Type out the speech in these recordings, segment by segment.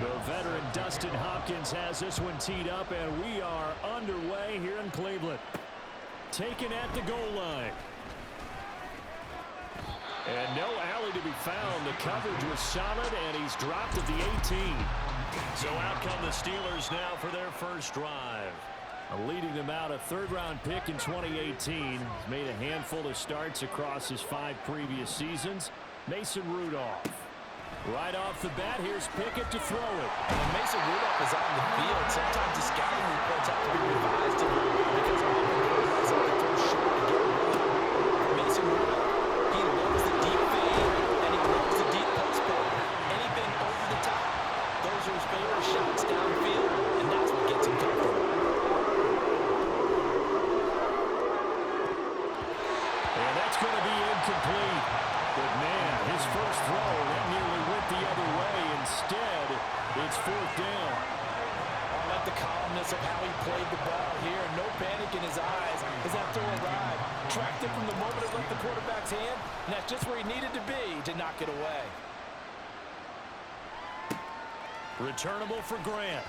The veteran Dustin Hopkins has this one teed up, and we are underway here in Cleveland. Taken at the goal line. And no alley to be found. The coverage was solid, and he's dropped at the 18. So out come the Steelers now for their first drive. Leading them out, a third-round pick in 2018. He's made a handful of starts across his 5 previous seasons. Mason Rudolph. Right off the bat, here's Pickett to throw it. When Mason Rudolph is on the field, sometimes the scouting reports have to be revised a little bit because all the quarterbacks have to throw short to get rid. Mason Rudolph, he loves the deep fade, and he loves the deep post play. Anything over the top, those are his favorite shots downfield, and that's what gets him comfortable. And that's going to be incomplete. But, man, his first throw, that nearly went the other way. Instead, it's 4th down. I like the calmness of how he played the ball here. No panic in his eyes as that throw arrived. Tracked it from the moment it left the quarterback's hand, and that's just where he needed to be to knock it away. Returnable for Grant.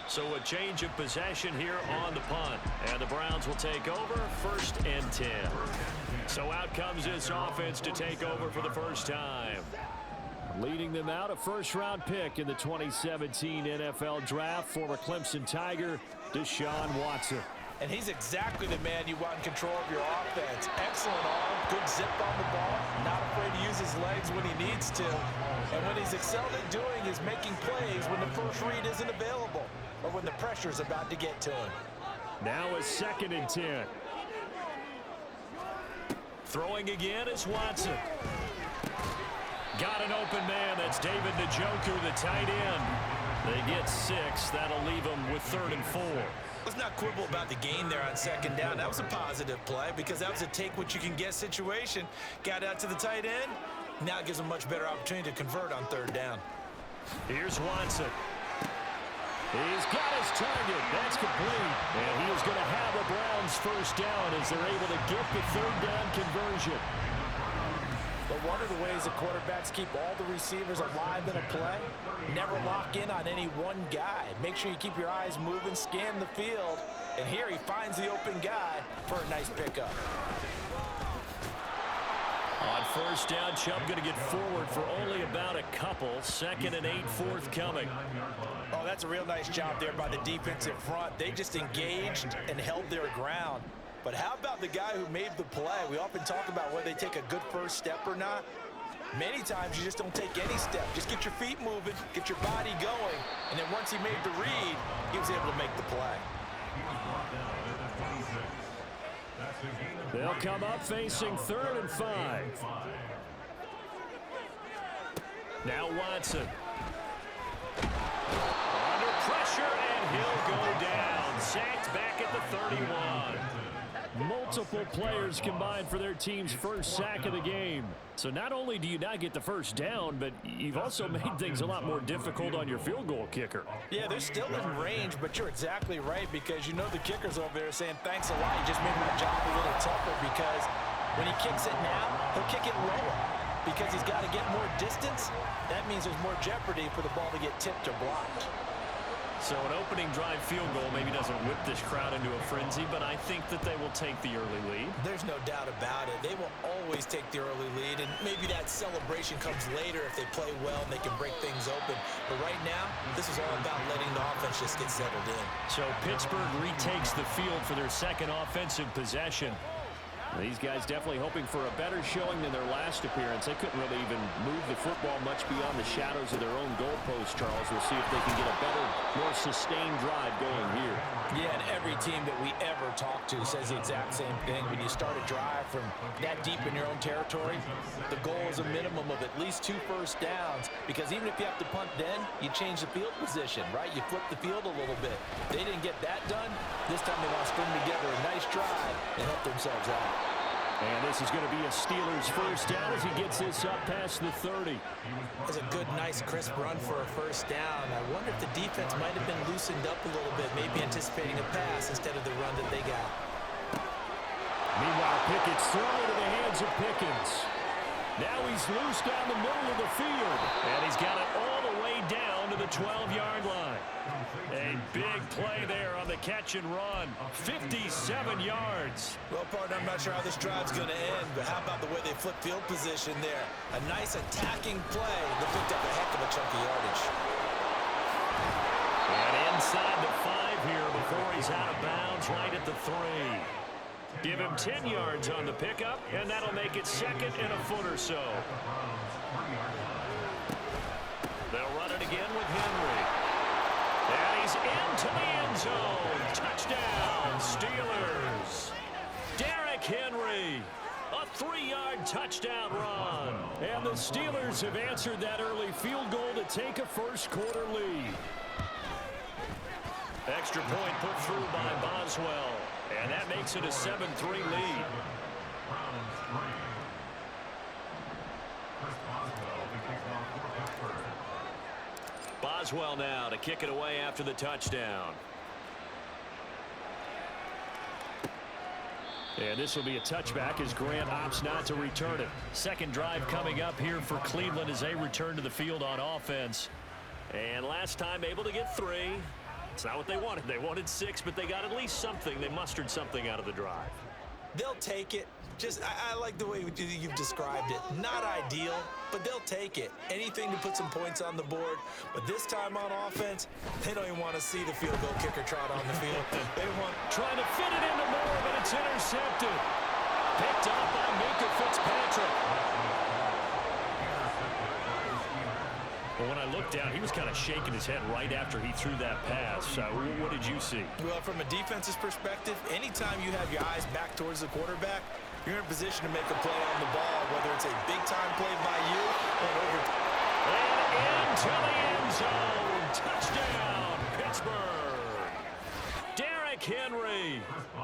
So a change of possession here on the punt. And the Browns will take over 1st and 10. So out comes this offense to take over for the first time. Leading them out, a first-round pick in the 2017 NFL Draft, former Clemson Tiger, Deshaun Watson. And he's exactly the man you want in control of your offense. Excellent arm, good zip on the ball, not afraid to use his legs when he needs to. And what he's excelled at doing is making plays when the first read isn't available or when the pressure's about to get to him. Now a 2nd and 10. Throwing again is Watson. Got an open man. That's David Njoku, the tight end. They get 6. That'll leave them with 3rd and 4. Let's not quibble about the gain there on 2nd down. That was a positive play because that was a take-what-you-can-get situation. Got out to the tight end. Now it gives them a much better opportunity to convert on 3rd down. Here's Watson. He's got his target. That's complete. And he is going to have the Browns first down as they're able to get the 3rd down conversion. But one of the ways that quarterbacks keep all the receivers alive in a play, never lock in on any one guy. Make sure you keep your eyes moving, scan the field. And here he finds the open guy for a nice pickup. On 1st down, Chubb going to get forward for only about a couple. 2nd and 8 forthcoming. Oh, that's a real nice job there by the defensive front. They just engaged and held their ground. But how about the guy who made the play? We often talk about whether they take a good first step or not. Many times you just don't take any step. Just get your feet moving, get your body going. And then once he made the read, he was able to make the play. They'll come up facing 3rd and 5. Now Watson. Under pressure, and he'll go down. Sacked back at the 31. Multiple players combined for their team's first sack of the game. So not only do you not get the first down, but you've also made things a lot more difficult on your field goal kicker. Yeah, they're still in range, but you're exactly right because you know the kicker's over there saying, thanks a lot, you just made my job a little tougher because when he kicks it now, he'll kick it lower because he's got to get more distance. That means there's more jeopardy for the ball to get tipped or blocked. So an opening drive field goal maybe doesn't whip this crowd into a frenzy, but I think that they will take the early lead. There's no doubt about it. They will always take the early lead, and maybe that celebration comes later if they play well and they can break things open. But right now, this is all about letting the offense just get settled in. So Pittsburgh retakes the field for their 2nd offensive possession. These guys definitely hoping for a better showing than their last appearance. They couldn't really even move the football much beyond the shadows of their own goalpost, Charles. We'll see if they can get a better, more sustained drive going here. Yeah, and every team that we ever talk to says the exact same thing. When you start a drive from that deep in your own territory, the goal is a minimum of at least 2 first downs because even if you have to punt then, you change the field position, right? You flip the field a little bit. They didn't get that done. This time they want to string together a nice drive and help themselves out. And this is going to be a Steelers first down as he gets this up past the 30. That's a good, nice, crisp run for a first down. I wonder if the defense might have been loosened up a little bit, maybe anticipating a pass instead of the run that they got. Meanwhile, Pickett's thrown into the hands of Pickens. Now he's loose down the middle of the field. And he's got it all down to the 12-yard line. A big play there on the catch and run. 57 yards. Well, partner, I'm not sure how this drive's going to end, but how about the way they flip field position there? A nice attacking play that picked up a heck of a chunk of yardage. And inside the 5 here before he's out of bounds, right at the 3. Give him 10 yards on the pickup, and that'll make it second and a foot or so. They'll run it again with Henry. And he's into the end zone. Touchdown, Steelers. Derrick Henry. A 3-yard touchdown run. And the Steelers have answered that early field goal to take a first-quarter lead. Extra point put through by Boswell. And that makes it a 7-3 lead. Boswell now to kick it away after the touchdown. And this will be a touchback as Grant opts not to return it. Second drive coming up here for Cleveland as they return to the field on offense. And last time able to get 3. It's not what they wanted. They wanted 6, but they got at least something. They mustered something out of the drive. They'll take it. I like the way you've described it. Not ideal, but they'll take it. Anything to put some points on the board. But this time on offense, they don't even want to see the field goal kicker trot on the field. They want trying to fit it into Moore, but it's intercepted. Picked up by Minka Fitzpatrick. But when I looked down, he was kind of shaking his head right after he threw that pass. What did you see? Well, from a defense's perspective, anytime you have your eyes back towards the quarterback, you're in a position to make a play on the ball, whether it's a big-time play by you or an overtime. And into the end zone. Touchdown, Pittsburgh. Derrick Henry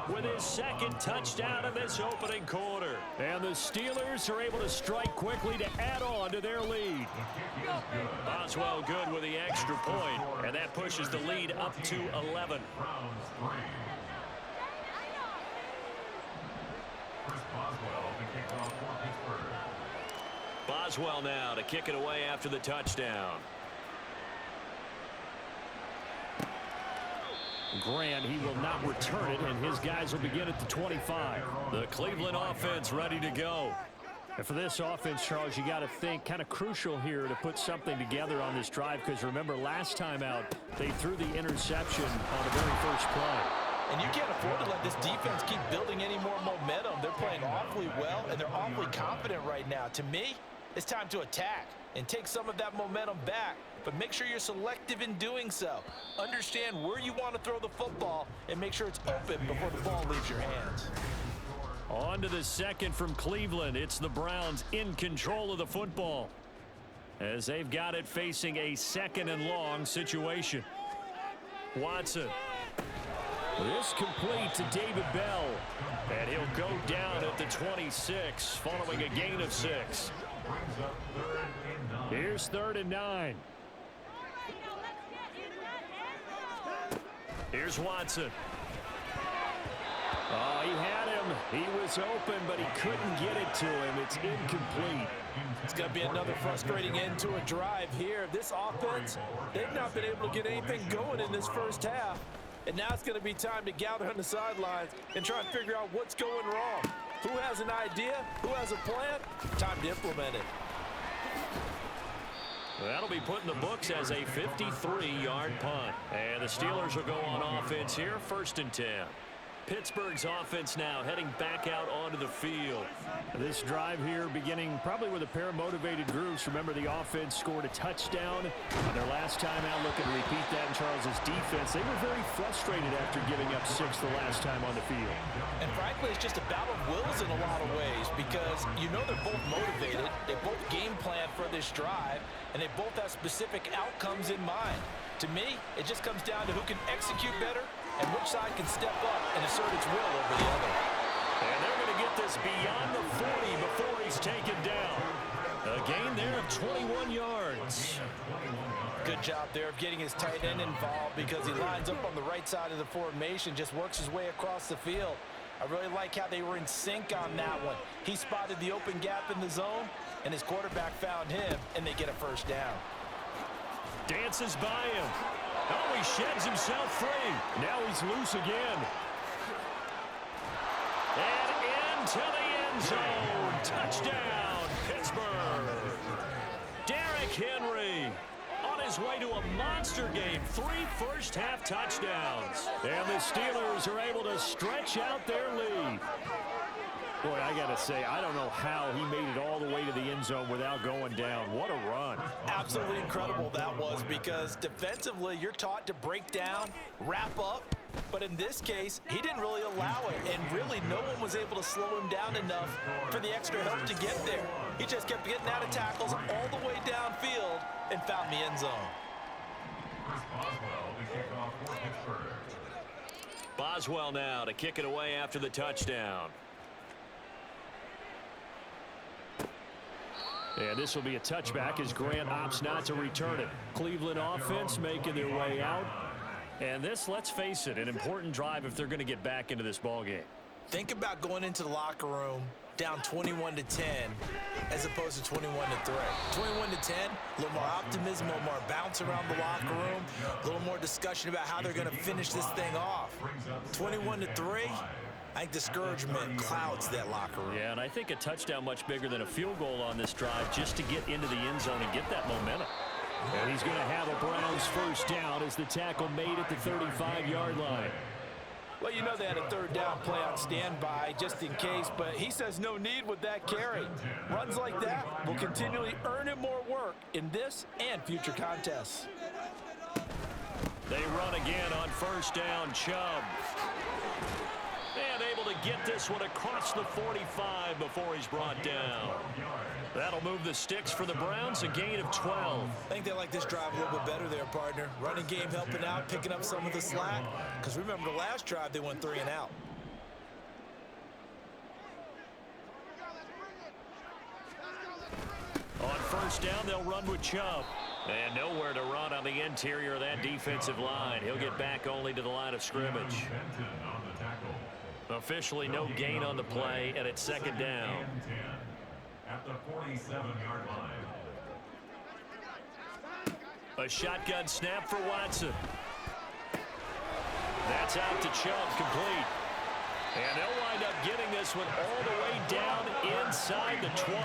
with his second touchdown of this opening quarter. And the Steelers are able to strike quickly to add on to their lead. Boswell good with the extra point, and that pushes the lead up to 11. Boswell now to kick it away after the touchdown. Grant, he will not return it, and his guys will begin at the 25. The Cleveland offense ready to go. And for this offense, Charles, you got to think kind of crucial here to put something together on this drive, because remember last time out they threw the interception on the very first play. And you can't afford to let this defense keep building any more momentum. They're playing awfully well, and they're awfully confident right now. To me, it's time to attack and take some of that momentum back. But make sure you're selective in doing so. Understand where you want to throw the football and make sure it's open before the ball leaves your hands. On to the second from Cleveland. It's the Browns in control of the football as they've got it facing a second and long situation. Watson. This complete to David Bell. And he'll go down at the 26 following a gain of 6. Here's 3rd and 9. Here's Watson. Oh, he had him. He was open, but he couldn't get it to him. It's incomplete. It's going to be another frustrating end to a drive here. This offense, they've not been able to get anything going in this first half. And now it's going to be time to gather on the sidelines and try and figure out what's going wrong. Who has an idea? Who has a plan? Time to implement it. That'll be put in the books as a 53-yard punt. And the Steelers will go on offense here, 1st and 10. Pittsburgh's offense now heading back out onto the field. This drive here beginning probably with a pair of motivated groups. Remember, the offense scored a touchdown on their last time out. Looking to repeat that in Charles's defense. They were very frustrated after giving up 6 the last time on the field. And frankly, it's just a battle of wills in a lot of ways, because you know they're both motivated. They both game plan for this drive, and they both have specific outcomes in mind. To me, it just comes down to who can execute better and which side can step up and assert its will over the other. And they're going to get this beyond the 40 before he's taken down. A gain there of 21 yards. Good job there of getting his tight end involved, because he lines up on the right side of the formation, just works his way across the field. I really like how they were in sync on that one. He spotted the open gap in the zone, and his quarterback found him, and they get a first down. Dances by him. Oh, he sheds himself free. Now he's loose again. And into the end zone. Touchdown, Pittsburgh. Derrick Henry on his way to a monster game. 3 first-half touchdowns. And the Steelers are able to stretch out their lead. Boy, I got to say, I don't know how he made it all the way to the end zone without going down. What a run. Absolutely incredible that was, because defensively you're taught to break down, wrap up. But in this case, he didn't really allow it, and really no one was able to slow him down enough for the extra help to get there. He just kept getting out of tackles all the way downfield and found the end zone. Boswell now to kick it away after the touchdown. And this will be a touchback as Grant opts not to return it. Cleveland offense making their way out. And this, let's face it, an important drive if they're going to get back into this ballgame. Think about going into the locker room down 21-10 as opposed to 21-3. 21-10, a little more optimism, a little more bounce around the locker room, a little more discussion about how they're going to finish this thing off. 21-3, I think discouragement clouds that locker room. Yeah, and I think a touchdown much bigger than a field goal on this drive just to get into the end zone and get that momentum. And he's going to have a Browns first down as the tackle made at the 35-yard line. Well, you know they had a third down play on standby just in case, but he says no need with that carry. Runs like that will continually earn him more work in this and future contests. They run again on first down, Chubb. And able to get this one across the 45 before he's brought down. That'll move the sticks for the Browns, a gain of 12. I think they like this drive a little bit better there, partner. Running game helping out, picking up some of the slack. Because remember the last drive, they went 3 and out. On first down, they'll run with Chubb. And nowhere to run on the interior of that defensive line. He'll get back only to the line of scrimmage. Officially no gain on the play, and it's second down. At the 47-yard line. A shotgun snap for Watson. That's out to Chubb, complete. And they'll wind up getting this one all the way down inside the 20.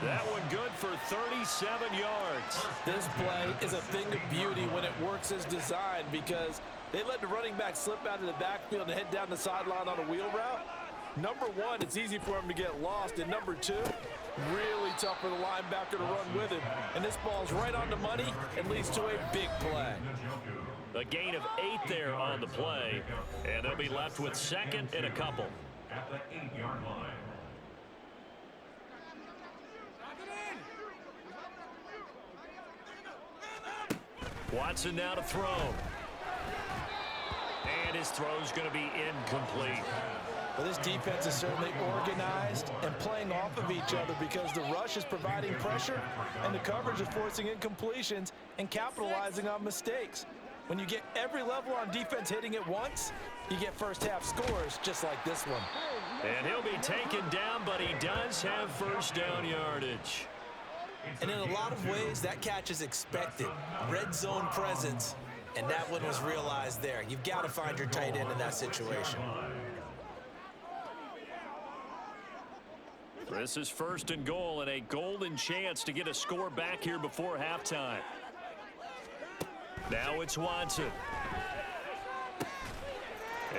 That one good for 37 yards. This play is a thing of beauty when it works as designed, because they let the running back slip out of the backfield and head down the sideline on a wheel route. Number one, it's easy for him to get lost. And number two, really tough for the linebacker to run with him. And this ball's right on the money and leads to a big play. A gain of 8 there on the play. And they'll be left with second and a couple. At the 8-yard line. Watson now to throw. And his throw's going to be incomplete. Well, this defense is certainly organized and playing off of each other, because the rush is providing pressure and the coverage is forcing incompletions and capitalizing on mistakes. When you get every level on defense hitting at once, you get first-half scores just like this one. And he'll be taken down, but he does have first down yardage. And in a lot of ways, that catch is expected. Red zone presence, and that one was realized there. You've got to find your tight end in that situation. This is first and goal, and a golden chance to get a score back here before halftime. Now it's Watson.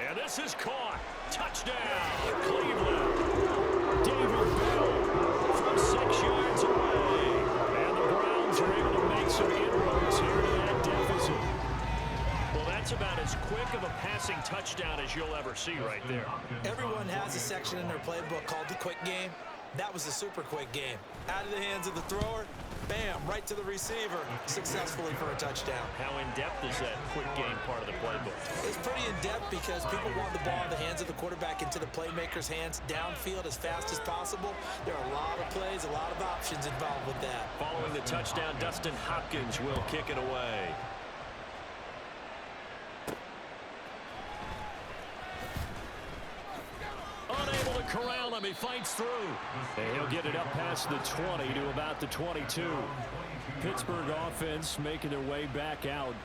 And this is caught. Touchdown, Cleveland. David Bell from 6 yards away. And the Browns are able to make some inroads here to that deficit. Well, that's about as quick of a passing touchdown as you'll ever see right there. Everyone has a section in their playbook called the quick game. That was a super quick game. Out of the hands of the thrower, bam, right to the receiver, successfully for a touchdown. How in-depth is that quick game part of the playbook? It's pretty in-depth because people want the ball in the hands of the quarterback into the playmaker's hands downfield as fast as possible. There are a lot of plays, a lot of options involved with that. Following the touchdown, Dustin Hopkins will kick it away. Unable to corral him He fights through. And he'll get it up past the 20 to about the 22. Pittsburgh offense making their way back out.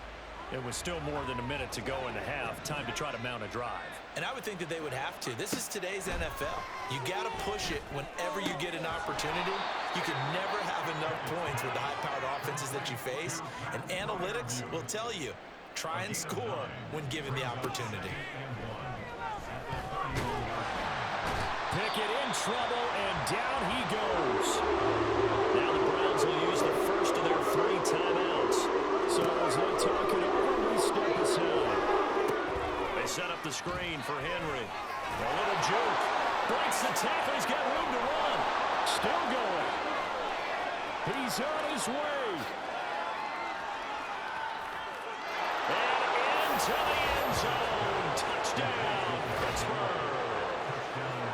It was still more than a minute to go in the half. Time to try to mount a drive. And I would think that they would have to. This is today's NFL. You got to push it whenever you get an opportunity. You can never have enough points with the high-powered offenses that you face. And analytics will tell you, try and score when given the opportunity. Pickett in trouble, and down he goes. Now the Browns will use the first of their 3 timeouts. So as they talk it over, we step aside. They set up the screen for Henry. A little juke. Breaks the tackle. He's got room to run. Still going. He's on his way. And into the end zone. Touchdown, Pittsburgh.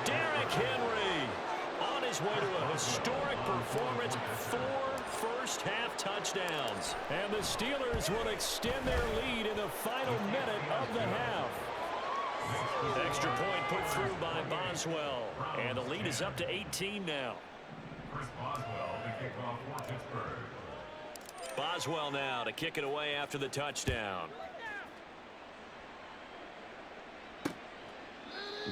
Derrick Henry on his way to a historic performance. 4 first-half touchdowns. And the Steelers will extend their lead in the final minute of the half. Extra point put through by Boswell. And the lead is up to 18 now. Chris Boswell to kick off for Pittsburgh. Boswell now to kick it away after the touchdown.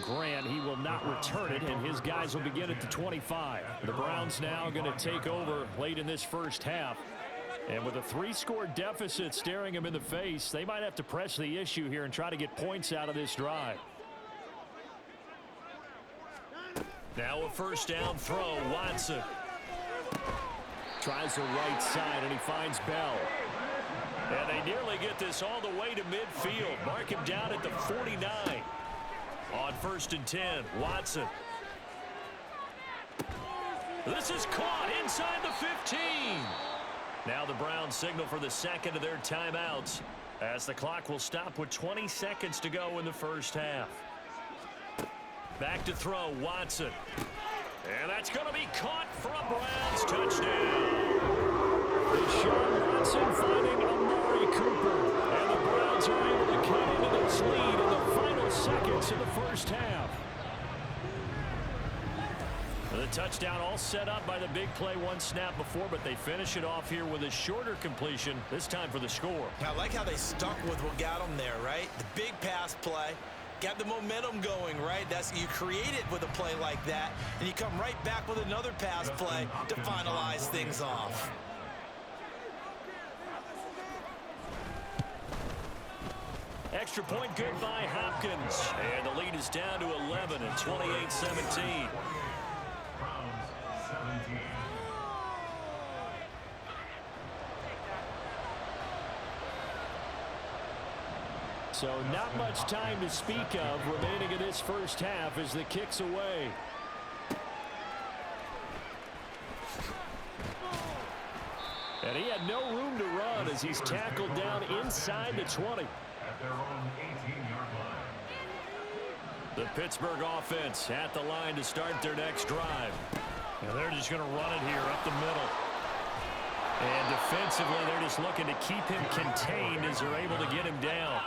Grant, he will not return it, and his guys will begin at the 25. The Browns now going to take over late in this first half. And with a 3-score deficit staring him in the face, they might have to press the issue here and try to get points out of this drive. Now a first down throw, Watson. Tries the right side, and he finds Bell. And they nearly get this all the way to midfield. Mark him down at the 49. On 1st and 10, Watson. This is caught inside the 15. Now the Browns signal for the second of their timeouts as the clock will stop with 20 seconds to go in the first half. Back to throw, Watson. And that's going to be caught for a Browns touchdown. Deshaun Watson finding Amari Cooper. And the Browns are able to cut into this lead in the final seconds of the first half. The touchdown all set up by the big play 1 snap before, but they finish it off here with a shorter completion, this time for the score. I like how they stuck with what got them there, right? The big pass play. Got the momentum going, right? You create it with a play like that, and you come right back with another pass play to finalize things off. Extra point good by Hopkins. And the lead is down to 11 at 28-17. Browns 17. So not much time to speak of remaining in this first half as the kick's away. And he had no room to run as he's tackled down inside the 20. At their own 18-yard line. The Pittsburgh offense at the line to start their next drive. And they're just going to run it here up the middle. And defensively, they're just looking to keep him contained as they're able to get him down.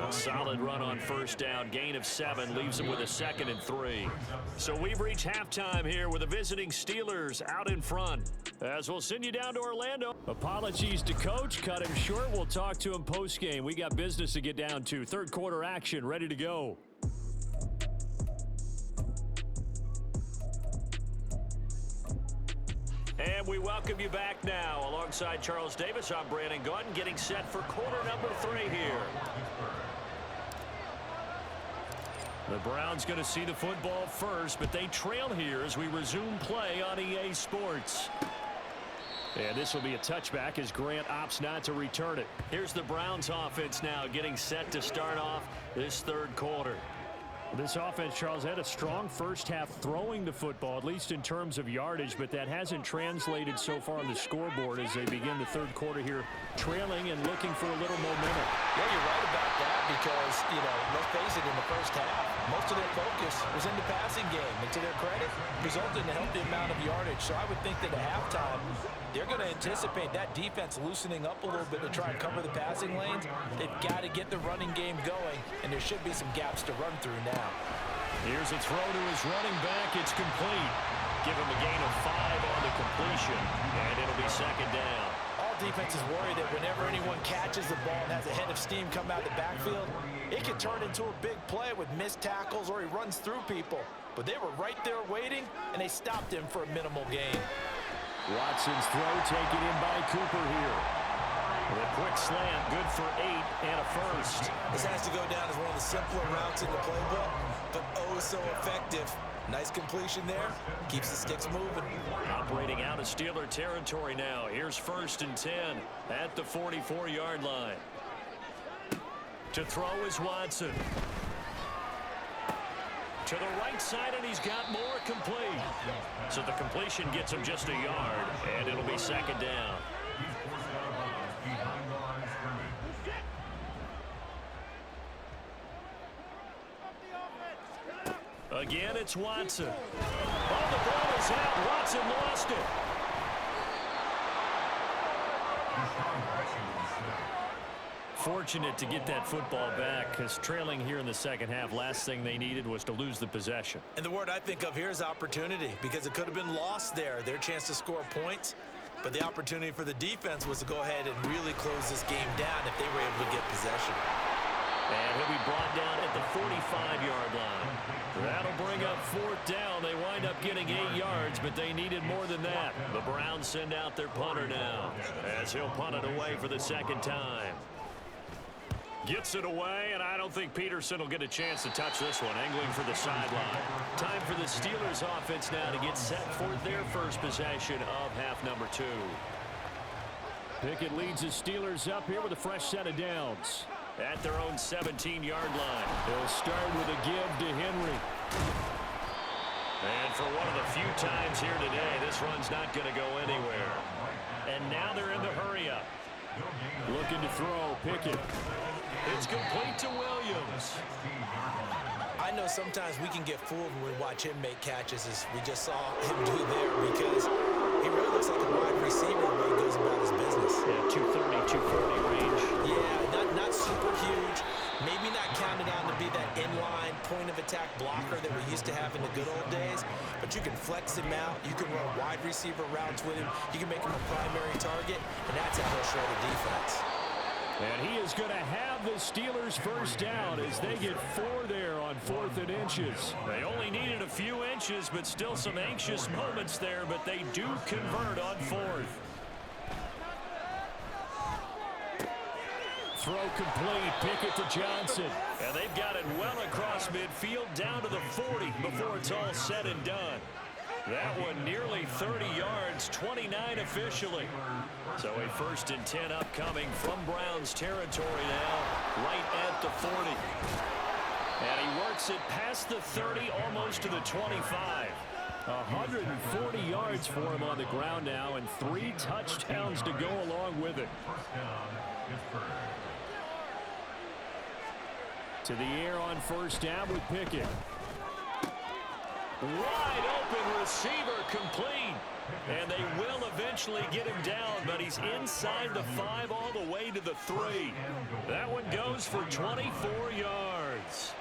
A solid run on first down. Gain of 7 leaves him with a 2nd and 3. So we've reached halftime here with the visiting Steelers out in front. As we'll send you down to Orlando. Apologies to Coach. Cut him short. We'll talk to him post-game. We got business to get down to. Third quarter action ready to go. And we welcome you back now. Alongside Charles Davis, I'm Brandon Gaudin, getting set for quarter number 3 here. The Browns going to see the football first, but they trail here as we resume play on EA Sports. And this will be a touchback as Grant opts not to return it. Here's the Browns offense now getting set to start off this third quarter. This offense, Charles, had a strong first half throwing the football, at least in terms of yardage, but that hasn't translated so far on the scoreboard as they begin the third quarter here, trailing and looking for a little momentum. Yeah, you're right about that because, let's face it, in the first half, most of their focus was in the passing game. And to their credit, resulted in a healthy amount of yardage. So I would think that at halftime, they're going to anticipate that defense loosening up a little bit to try and cover the passing lanes. They've got to get the running game going, and there should be some gaps to run through now. Here's a throw to his running back. It's complete. Give him a gain of 5 on the completion, and it'll be second down. All defenses worry that whenever anyone catches the ball and has a head of steam come out of the backfield, it can turn into a big play with missed tackles or he runs through people. But they were right there waiting, and they stopped him for a minimal gain. Watson's throw taken in by Cooper here. With a quick slant, good for 8 and a first. This has to go down as one of the simpler routes in the playbook, but oh so effective. Nice completion there. Keeps the sticks moving. Operating out of Steeler territory now. Here's 1st and 10 at the 44-yard line. To throw is Watson. To the right side, and he's got more complete. So the completion gets him just a yard, and it'll be second down. Again, it's Watson. Oh, the ball is out. Watson lost it. Fortunate to get that football back, because trailing here in the second half, last thing they needed was to lose the possession. And the word I think of here is opportunity, because it could have been lost there. Their chance to score points. But the opportunity for the defense was to go ahead and really close this game down if they were able to get possession. And he'll be brought down at the 45-yard line. That'll bring up 4th down. They wind up getting 8 yards, but they needed more than that. The Browns send out their punter now, as he'll punt it away for the second time. Gets it away, and I don't think Peterson will get a chance to touch this one, angling for the sideline. Time for the Steelers offense now to get set for their first possession of half number 2. Pickett leads the Steelers up here with a fresh set of downs. At their own 17-yard line. They'll start with a give to Henry. And for one of the few times here today, this run's not going to go anywhere. And now they're in the hurry-up. Looking to throw, Pickett. It's complete to Williams. I know sometimes we can get fooled when we watch him make catches, as we just saw him do there, because he really looks like a wide receiver the way he goes about his business. Yeah, 230, 240 range. Yeah, not super huge. Maybe not counted on to be that inline point-of-attack blocker that we used to have in the good old days, but you can flex him out. You can run wide receiver routes with him. You can make him a primary target, and that's how he'll show the defense. And he is going to have the Steelers first down as they get 4 there on 4th and inches. They only needed a few inches, but still some anxious moments there, but they do convert on 4th. Throw complete. Pickett to Johnson. And they've got it well across midfield down to the 40 before it's all said and done. That one nearly 30 yards, 29 officially. So a 1st and 10 upcoming from Browns territory now, right at the 40. And he works it past the 30, almost to the 25. 140 yards for him on the ground now, and 3 touchdowns to go along with it. To the air on 1st down with Pickett. Wide open receiver, complete. And they will eventually get him down, but he's inside the 5 all the way to the 3. That one goes for 24 yards.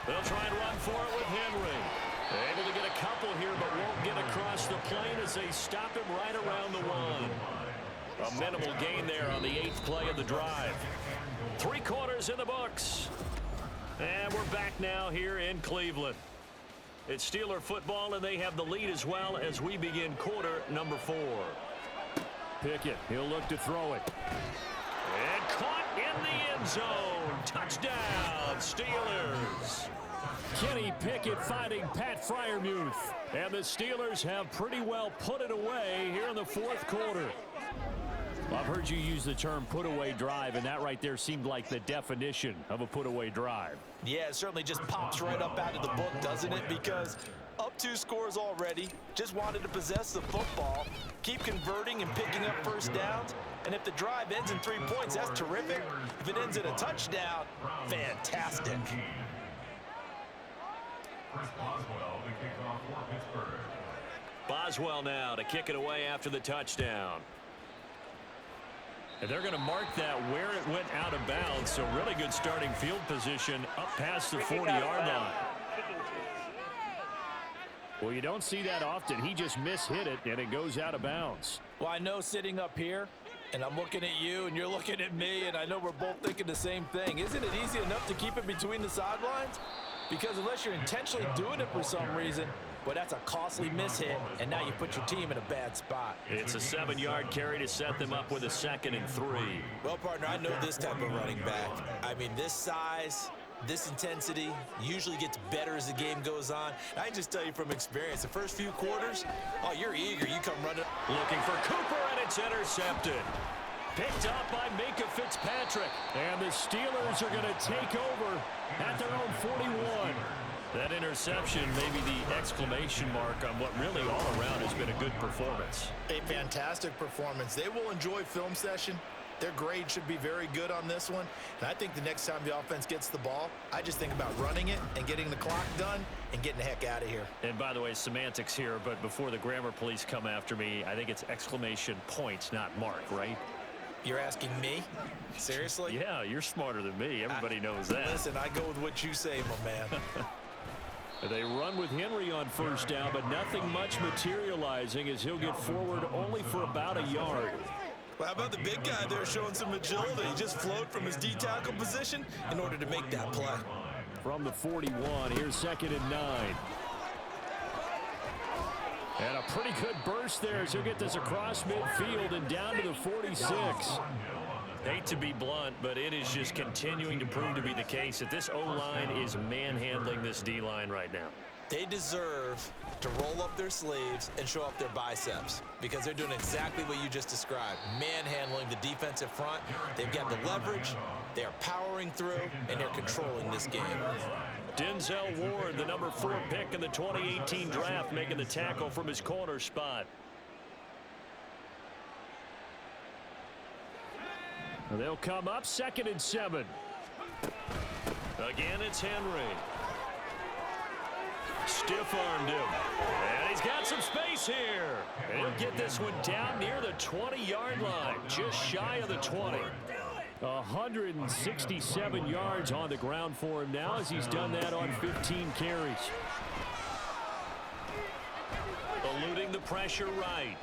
They'll try and run for it with Henry. Able to get a couple here, but won't get across the plane as they stop him right around the 1. A minimal gain there on the 8th play of the drive. 3 quarters in the books. And we're back now here in Cleveland. It's Steeler football, and they have the lead as well as we begin quarter number 4. Pickett, he'll look to throw it. And caught in the end zone. Touchdown, Steelers. Kenny Pickett finding Pat Freiermuth. And the Steelers have pretty well put it away here in the 4th quarter. I've heard you use the term put-away drive, and that right there seemed like the definition of a put-away drive. Yeah, it certainly just pops right up out of the book, doesn't it? Because up 2 scores already, just wanted to possess the football, keep converting and picking up 1st downs, and if the drive ends in 3 points, that's terrific. If it ends in a touchdown, fantastic. Boswell to kick off for Pittsburgh. Boswell now to kick it away after the touchdown. And they're going to mark that where it went out of bounds. So really good starting field position up past the 40-yard line. Well, you don't see that often. He just mishit it, and it goes out of bounds. Well, I know sitting up here, and I'm looking at you, and you're looking at me, and I know we're both thinking the same thing. Isn't it easy enough to keep it between the sidelines? Because unless you're intentionally doing it for some reason, well, that's a costly mishit, and now you put your team in a bad spot. It's a 7-yard carry to set them up with a 2nd and 3. Well, partner, I know this type of running back. I mean, this size, this intensity usually gets better as the game goes on. I can just tell you from experience, the first few quarters, oh, you're eager. You come running. Looking for Cooper, and it's intercepted. Picked up by Minka Fitzpatrick. And the Steelers are going to take over at their own 41. That interception may be the exclamation mark on what really all around has been a good performance. A fantastic performance. They will enjoy film session. Their grade should be very good on this one. And I think the next time the offense gets the ball, I just think about running it and getting the clock done and getting the heck out of here. And by the way, semantics here, but before the grammar police come after me, I think it's exclamation point, not mark, right? You're asking me? Seriously? Yeah, you're smarter than me. Everybody knows that. Listen, I go with what you say, my man. They run with Henry on first down, but nothing much materializing as he'll get forward only for about a yard. Well, how about the big guy there showing some agility? He just flowed from his D-tackle position in order to make that play. From the 41, here's 2nd and 9. And a pretty good burst there as he'll get this across midfield and down to the 46. Hate to be blunt, but it is just continuing to prove to be the case that this O-line is manhandling this D-line right now. They deserve to roll up their sleeves and show up their biceps because they're doing exactly what you just described, manhandling the defensive front. They've got the leverage, they're powering through, and they're controlling this game. Denzel Ward, the number 4 pick in the 2018 draft, making the tackle from his corner spot. They'll come up 2nd and 7. Again, it's Henry. Stiff-armed him. And he's got some space here. And he'll get this one down near the 20-yard line, just shy of the 20. 167 yards on the ground for him now as he's done that on 15 carries. Eluding the pressure right.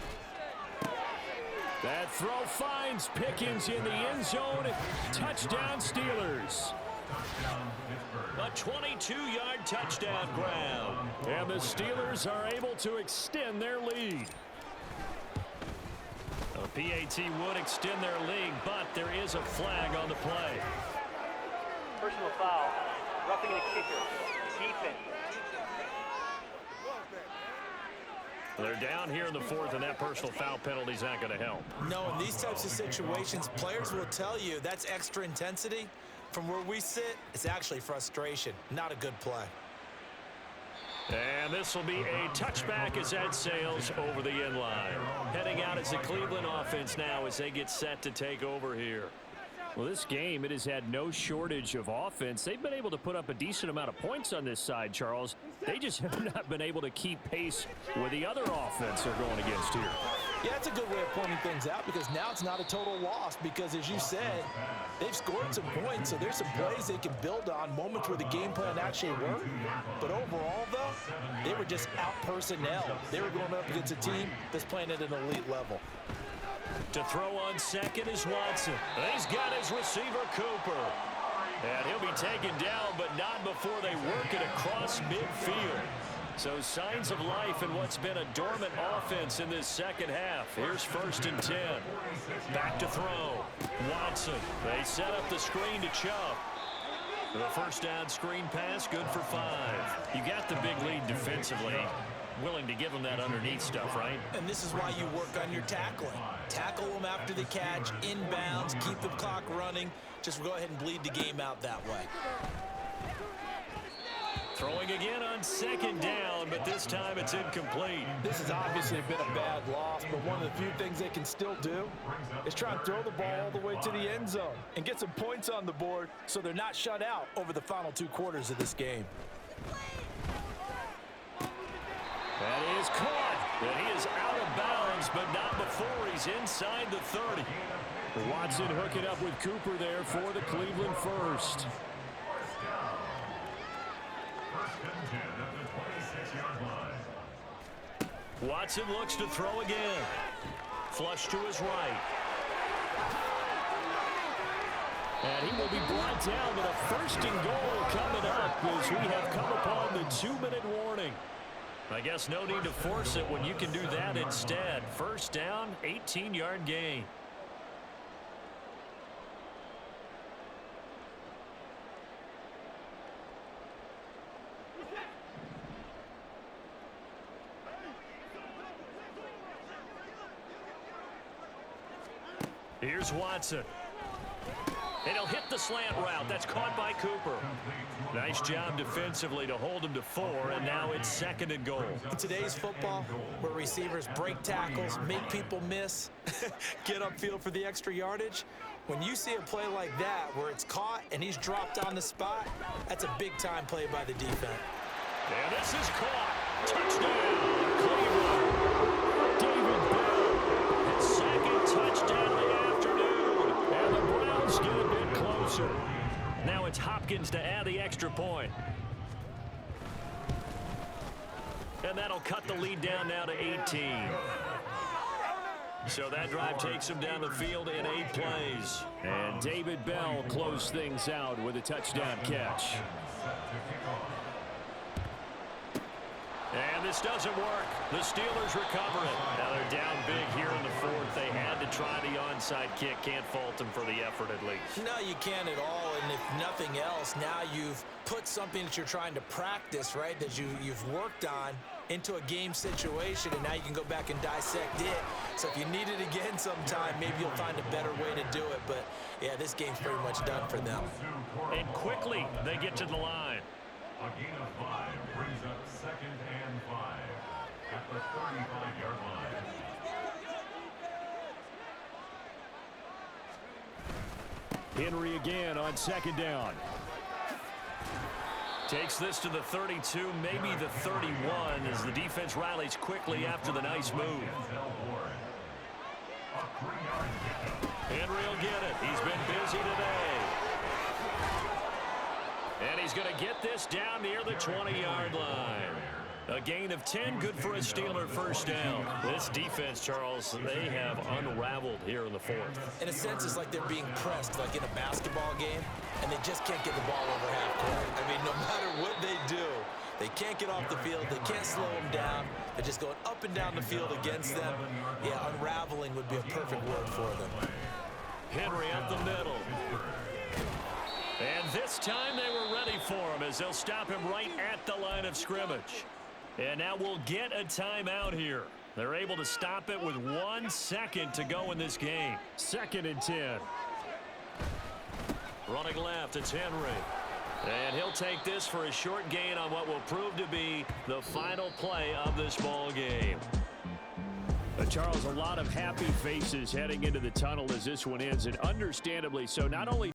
That throw finds Pickens in the end zone. Touchdown Steelers. A 22-yard touchdown grab. And the Steelers are able to extend their lead. A PAT would extend their lead, but there is a flag on the play. Personal foul. Roughing the kicker. Defense. They're down here in the 4th, and that personal foul penalty is not going to help. No, in these types of situations, players will tell you that's extra intensity. From where we sit, it's actually frustration, not a good play. And this will be a touchback as that sails over the end line. Heading out as the Cleveland offense now as they get set to take over here. Well, this game, it has had no shortage of offense. They've been able to put up a decent amount of points on this side, Charles. They just have not been able to keep pace with the other offense they're going against here. Yeah, that's a good way of pointing things out because now it's not a total loss because, as you said, they've scored some points, so there's some plays they can build on, moments where the game plan actually worked. But overall, though, they were just out-personnel. They were going up against a team that's playing at an elite level. To throw on 2nd is Watson. He's got his receiver, Cooper. And he'll be taken down, but not before they work it across midfield. So signs of life in what's been a dormant offense in this second half. Here's 1st and 10. Back to throw. Watson. They set up the screen to Chubb. The first down screen pass, good for 5. You got the big lead defensively. Willing to give them that underneath stuff, right? And this is why you work on your tackling. Tackle them after the catch, inbounds, keep the clock running. Just go ahead and bleed the game out that way. Throwing again on 2nd down, but this time it's incomplete. This has obviously been a bad loss, but one of the few things they can still do is try and throw the ball all the way to the end zone and get some points on the board so they're not shut out over the final 2 quarters of this game. That is caught. And he is out of bounds, but not before he's inside the 30. Watson hooking up with Cooper there for the Cleveland first. First and 10 at the 26-yard line. Watson looks to throw again. Flush to his right. And he will be brought down with a first and goal coming up as we have come upon the 2-minute warning. I guess no need to force it when you can do that instead. First down, 18-yard gain. Here's Watson. And he'll hit the slant route. That's caught by Cooper. Nice job defensively to hold him to 4, and now it's second and goal. In today's football, where receivers break tackles, make people miss, get upfield for the extra yardage, when you see a play like that where it's caught and he's dropped on the spot, that's a big-time play by the defense. And this is caught. Touchdown, Cleveland. David Bell, his second touchdown of the afternoon. And the Browns get a bit closer. Now it's Hopkins to add the extra point. And that'll cut the lead down now to 18. So that drive takes him down the field in 8 plays. And David Bell closed things out with a touchdown catch. And this doesn't work. The Steelers recover it. Now they're down big here in the 4th. They had to try the onside kick. Can't fault them for the effort at least. No, you can't at all. And if nothing else, now you've put something that you're trying to practice, right, that you've worked on into a game situation, and now you can go back and dissect it. So if you need it again sometime, maybe you'll find a better way to do it. But, yeah, this game's pretty much done for them. And quickly they get to the line. A gain of 5 brings up 2nd and 5 at the 35-yard line. Henry again on 2nd down. Takes this to the 32, maybe the 31, as the defense rallies quickly after the nice move. Henry will get it. He's been busy today. And he's going to get this down near the 20-yard line. A gain of 10, good for a Steeler first down. This defense, Charles, they have unraveled here in the 4th. In a sense, it's like they're being pressed, like in a basketball game, and they just can't get the ball over half court. I mean, no matter what they do, they can't get off the field. They can't slow them down. They're just going up and down the field against them. Yeah, unraveling would be a perfect word for them. Henry up the middle. And this time they were ready for him as they'll stop him right at the line of scrimmage. And now we'll get a timeout here. They're able to stop it with 1 second to go in this game. 2nd and 10. Running left, it's Henry. And he'll take this for a short gain on what will prove to be the final play of this ball game. Charles, a lot of happy faces heading into the tunnel as this one ends, and understandably so. Not only